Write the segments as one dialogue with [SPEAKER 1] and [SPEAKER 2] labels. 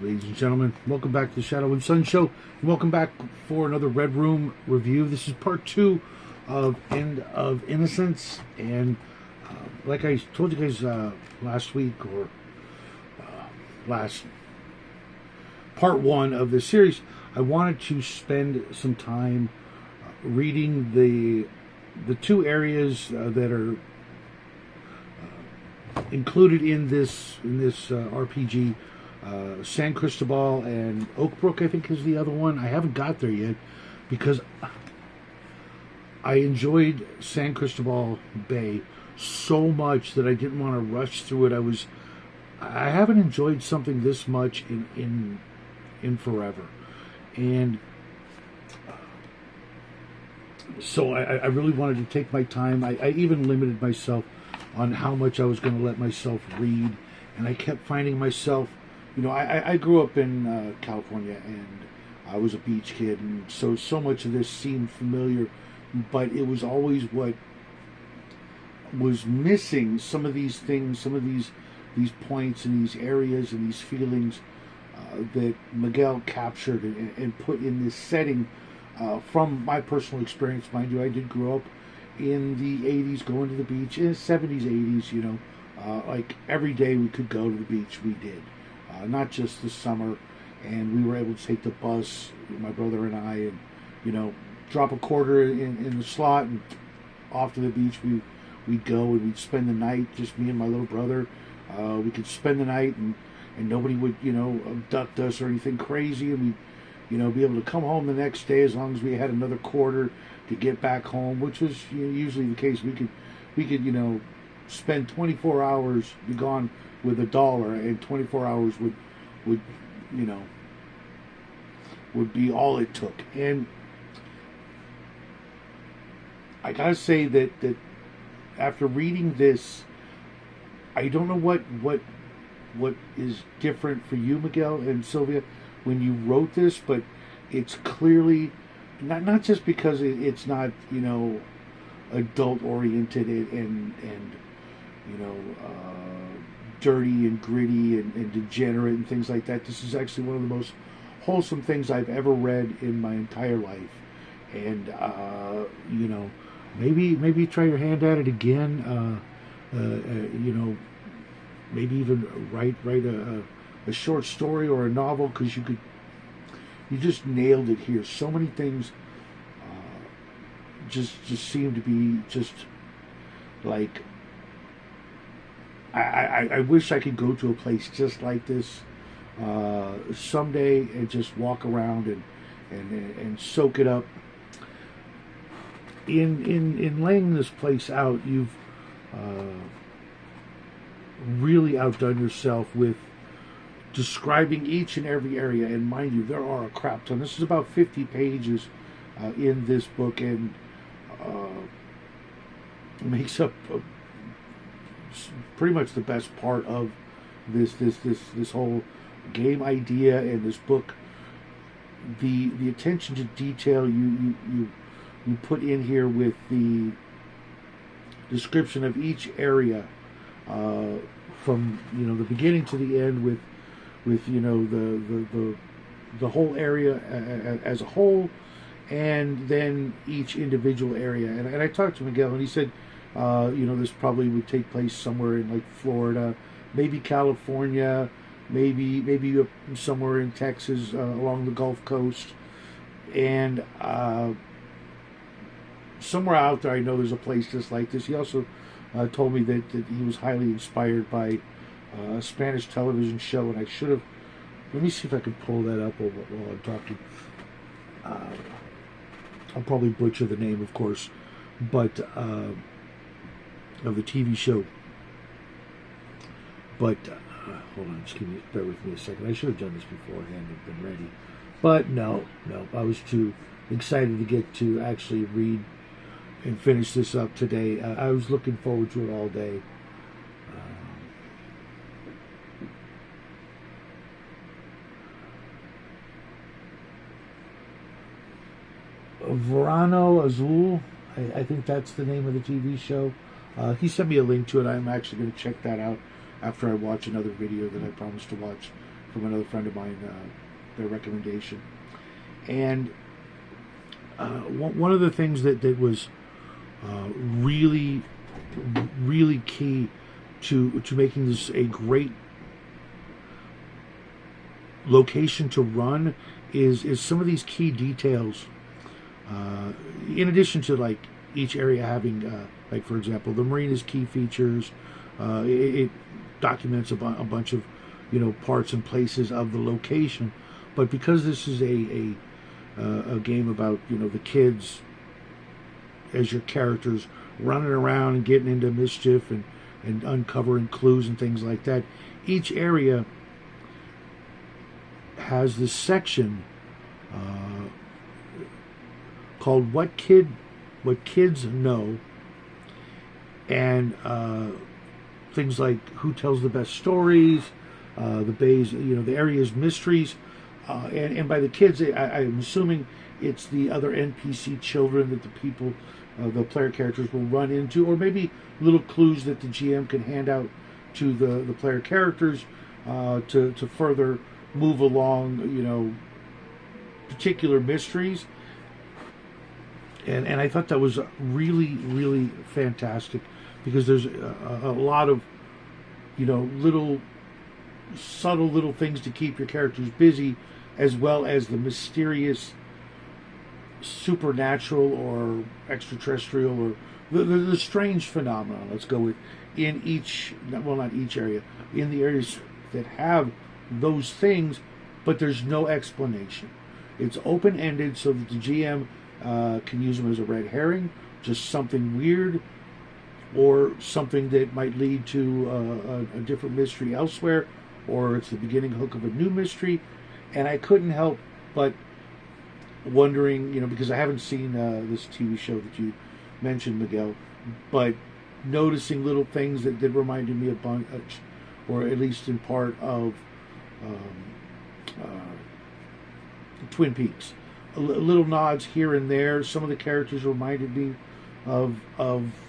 [SPEAKER 1] Ladies and gentlemen, welcome back to the Shadow and Sun Show. And welcome back for another Red Room review. This is part 2 of End of Innocence. And like I told you guys last week, or last part 1 of this series, I wanted to spend some time reading the 2 areas that are included in this RPG. San Cristobal and Oakbrook, I think, is the other one. I haven't got there yet because I enjoyed San Cristobal Bay so much that I didn't want to rush through it. I haven't enjoyed something this much in forever, and so I really wanted to take my time. I even limited myself on how much I was going to let myself read, and I kept finding myself. You know, I grew up in California, and I was a beach kid, and so much of this seemed familiar, but it was always what was missing. Some of these things, some of these points and these areas and these feelings that Miguel captured and put in this setting from my personal experience. Mind you, I did grow up in the 80s, going to the beach, in the 70s, 80s, you know, like every day we could go to the beach, we did. Not just the summer, and we were able to take the bus, my brother and I, and, you know, drop a quarter in the slot and off to the beach we'd go, and we'd spend the night, just me and my little brother. We could spend the night, and nobody would, you know, abduct us or anything crazy, and we'd, you know, be able to come home the next day as long as we had another quarter to get back home, which was, you know, usually the case. We could, you know, spend 24 hours, be gone with $1, and 24 hours would you know, would be all it took. And I gotta say that after reading this, I don't know what is different for you, Miguel and Sylvia, when you wrote this, but it's clearly not just because it's not, you know, adult oriented and you know, dirty and gritty and degenerate and things like that. This is actually one of the most wholesome things I've ever read in my entire life. And you know, maybe try your hand at it again. You know, maybe even write a short story or a novel, because you just nailed it here. So many things just seem to be just like. I wish I could go to a place just like this someday and just walk around and soak it up. In laying this place out, you've really outdone yourself with describing each and every area. And mind you, there are a crap ton. This is about 50 pages in this book, and makes up pretty much the best part of this whole game idea and this book. The attention to detail you put in here with the description of each area, from, you know, the beginning to the end, with you know, the whole area as a whole, and then each individual area. And I talked to Miguel, and he said, you know, this probably would take place somewhere in like Florida, maybe California, maybe somewhere in Texas, along the Gulf Coast, and somewhere out there. I know there's a place just like this. He also told me that he was highly inspired by a Spanish television show, and I should have. Let me see if I can pull that up while I'm talking. I'll probably butcher the name, of course, but. Of the TV show, but hold on, just bear with me a second. I should have done this beforehand and been ready, but no, I was too excited to get to actually read and finish this up today. I was looking forward to it all day. Verano Azul, I think that's the name of the TV show. He sent me a link to it. I'm actually going to check that out after I watch another video that I promised to watch from another friend of mine, their recommendation. And one of the things that was really, really key to making this a great location to run is some of these key details. In addition to like each area having, like for example, the marina's key features, it documents a bunch of parts and places of the location. But because this is a game about the kids as your characters running around and getting into mischief and uncovering clues and things like that, each area has this section called What Kids Know, and things like who tells the best stories, the bay's, the area's mysteries, and by the kids, I'm assuming it's the other NPC children that the people, the player characters will run into, or maybe little clues that the GM can hand out to the player characters to further move along, particular mysteries. And I thought that was really, really fantastic, because there's a lot of, little subtle little things to keep your characters busy, as well as the mysterious supernatural or extraterrestrial or the strange phenomenon, let's go with, in each, well, not each area, in the areas that have those things, but there's no explanation. It's open-ended so that the GM can use them as a red herring, just something weird, or something that might lead to a different mystery elsewhere, or it's the beginning hook of a new mystery. And I couldn't help but wondering, because I haven't seen this TV show that you mentioned, Miguel, but noticing little things that reminded me of bunch, or at least in part of Twin Peaks. Little nods here and there. Some of the characters reminded me of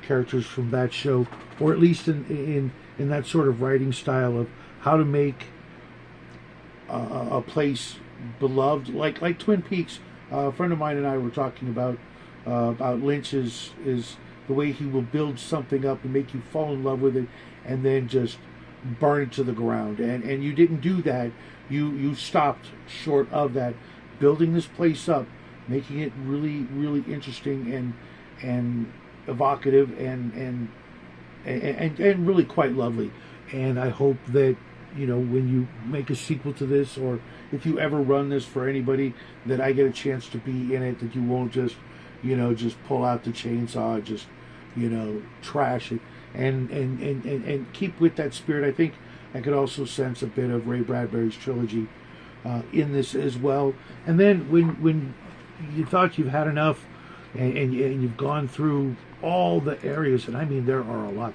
[SPEAKER 1] characters from that show, or at least in that sort of writing style of how to make a place beloved, like Twin Peaks. A friend of mine and I were talking about Lynch is the way he will build something up and make you fall in love with it, and then just burn it to the ground. And you didn't do that. You stopped short of that, building this place up, making it really, really interesting and evocative and really quite lovely. And I hope that when you make a sequel to this, or if you ever run this for anybody, that I get a chance to be in it, that you won't just just pull out the chainsaw, just trash it, and keep with that spirit. I think I could also sense a bit of Ray Bradbury's trilogy in this as well. And then when you thought you've had enough, and you've gone through all the areas, and I mean there are a lot.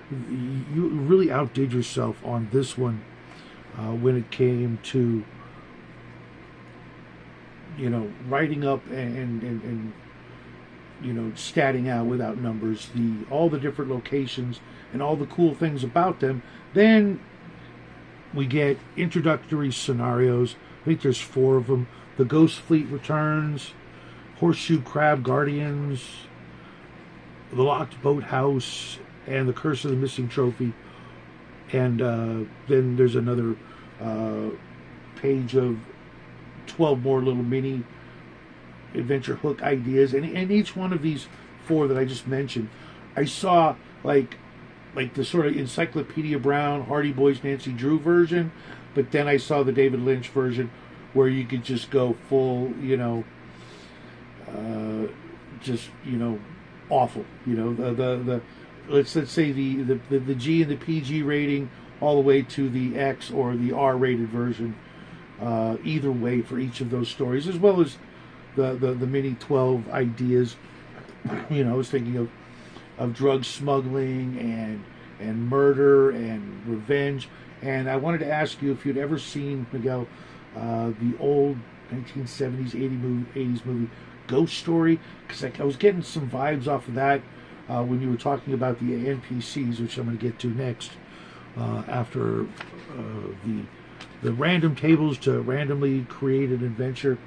[SPEAKER 1] You really outdid yourself on this one when it came to writing up and statting out without numbers all the different locations and all the cool things about them. Then we get introductory scenarios. I think there's 4 of them. The Ghost Fleet Returns, Horseshoe Crab Guardians, The Locked Boathouse, and The Curse of the Missing Trophy. And then there's another page of 12 more little mini adventure hook ideas. And each one of these 4 that I just mentioned, I saw like the sort of Encyclopedia Brown, Hardy Boys, Nancy Drew version, but then I saw the David Lynch version where you could just go full, just awful. The let's say the G and the PG rating all the way to the X or the R-rated version. Either way for each of those stories, as well as the mini 12 ideas. I was thinking of drug smuggling and murder and revenge. And I wanted to ask you if you'd ever seen, Miguel, the old 1970s, 80s movie Ghost Story, because I was getting some vibes off of that when you were talking about the NPCs, which I'm going to get to next after the the random tables to randomly create an adventure.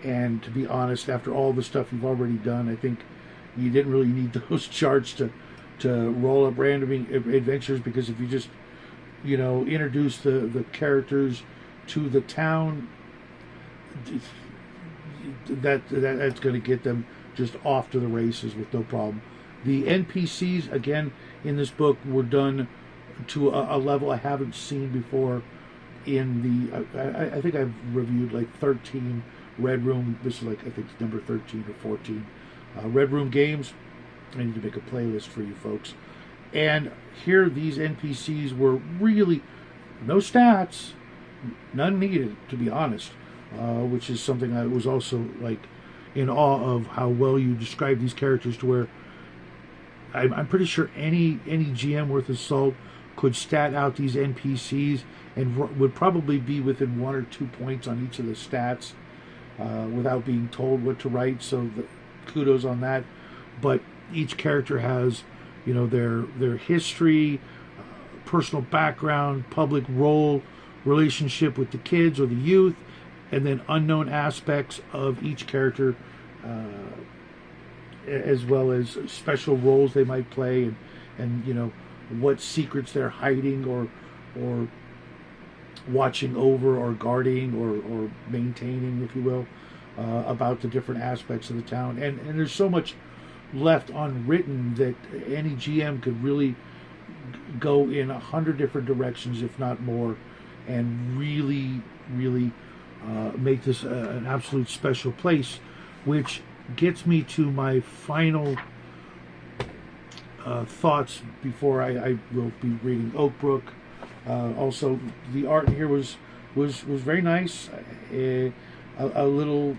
[SPEAKER 1] And to be honest, after all the stuff you've already done, I think you didn't really need those charts to roll up random adventures, because if you just, introduce the characters to the town, that's going to get them just off to the races with no problem. The NPCs, again, in this book were done to a level I haven't seen before. I think I've reviewed like 13 Red Room. This is like, I think, number 13 or 14 Red Room games. I need to make a playlist for you folks. And here, these NPCs were really no stats, none needed, to be honest. Which is something I was also like in awe of, how well you describe these characters, to where I'm pretty sure any GM worth of salt could stat out these NPCs and would probably be within 1 or 2 points on each of the stats without being told what to write. So kudos on that. But each character has, their history, personal background, public role, relationship with the kids or the youth, and then unknown aspects of each character, as well as special roles they might play, and what secrets they're hiding or watching over or guarding or maintaining, if you will, about the different aspects of the town. And there's so much left unwritten that any GM could really go in 100 different directions, if not more, and really make this an absolute special place, which gets me to my final thoughts before I will be reading Oakbrook. Also, the art here was very nice, a little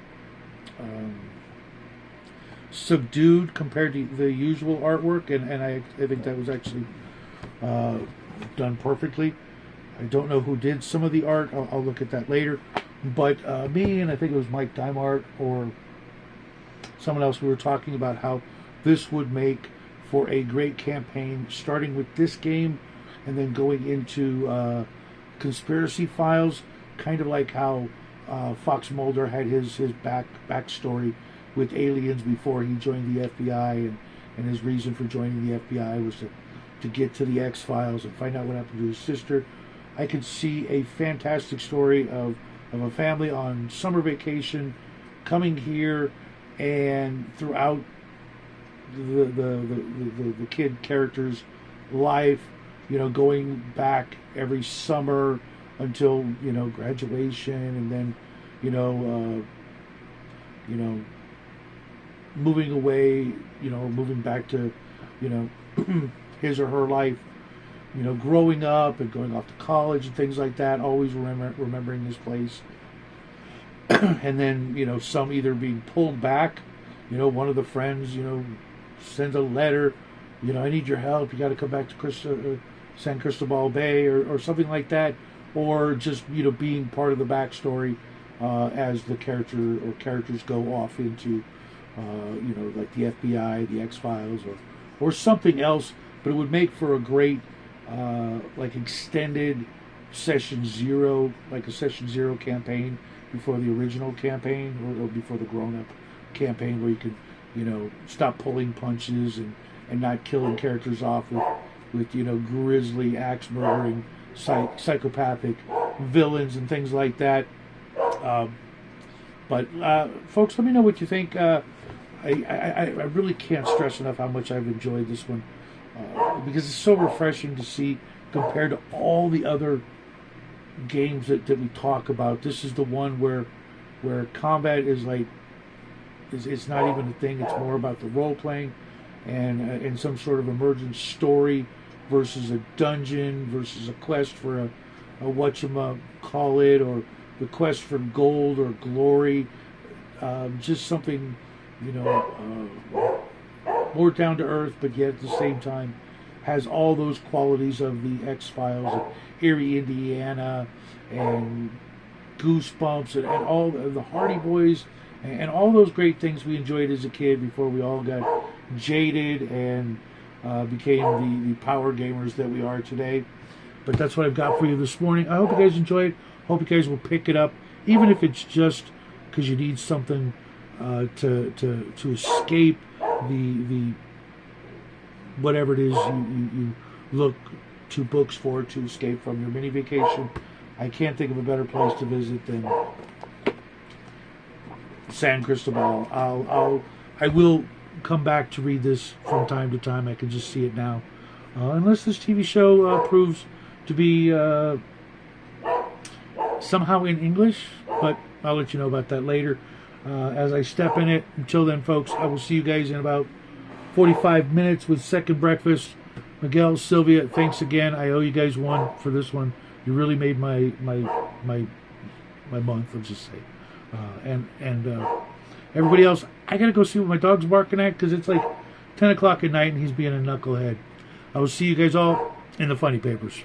[SPEAKER 1] subdued compared to the usual artwork, and I think that was actually done perfectly. I don't know who did some of the art. I'll look at that later. But me, and I think it was Mike Dimart or someone else, we were talking about how this would make for a great campaign, starting with this game and then going into Conspiracy Files, kind of like how Fox Mulder had his backstory with aliens before he joined the FBI, and his reason for joining the FBI was to get to the X-Files and find out what happened to his sister. I could see a fantastic story of a family on summer vacation coming here, and throughout the kid character's life, going back every summer until graduation, and then moving away, moving back to his or her life, growing up and going off to college and things like that, always remembering this place. And then, some either being pulled back, one of the friends, sends a letter, I need your help, you got to come back to San Cristobal Bay or something like that, or just, being part of the backstory as the character or characters go off into, like the FBI, the X-Files, or something else. But it would make for a great like extended Session Zero, like a Session Zero campaign before the original campaign, or before the grown-up campaign, where you could, stop pulling punches and not killing characters off with grisly, axe-murdering, psychopathic villains and things like that. But folks, let me know what you think. I really can't stress enough how much I've enjoyed this one, because it's so refreshing to see compared to all the other games that we talk about. This is the one where combat is like, it's not even a thing. It's more about the role playing and some sort of emergent story versus a dungeon versus a quest for a whatchamacallit, or the quest for gold or glory. Just something, more down to earth, but yet at the same time has all those qualities of the X-Files, of Erie, Indiana, and Goosebumps, and all the Hardy Boys, and all those great things we enjoyed as a kid before we all got jaded and became the power gamers that we are today. But that's what I've got for you this morning. I hope you guys enjoyed. Hope you guys will pick it up, even if it's just because you need something to escape the whatever it is you look to books for to escape from your mini vacation. I can't think of a better place to visit than San Cristobal. I will come back to read this from time to time. I can just see it now, unless this TV show proves to be somehow in English, but I'll let you know about that later as I step in it. Until then, folks, I will see you guys in about 45 minutes with Second Breakfast. Miguel, Sylvia, thanks again. I owe you guys one for this one. You really made my month, let's just say. And everybody else, I gotta go see what my dog's barking at because it's like 10 o'clock at night and he's being a knucklehead. I will see you guys all in the funny papers.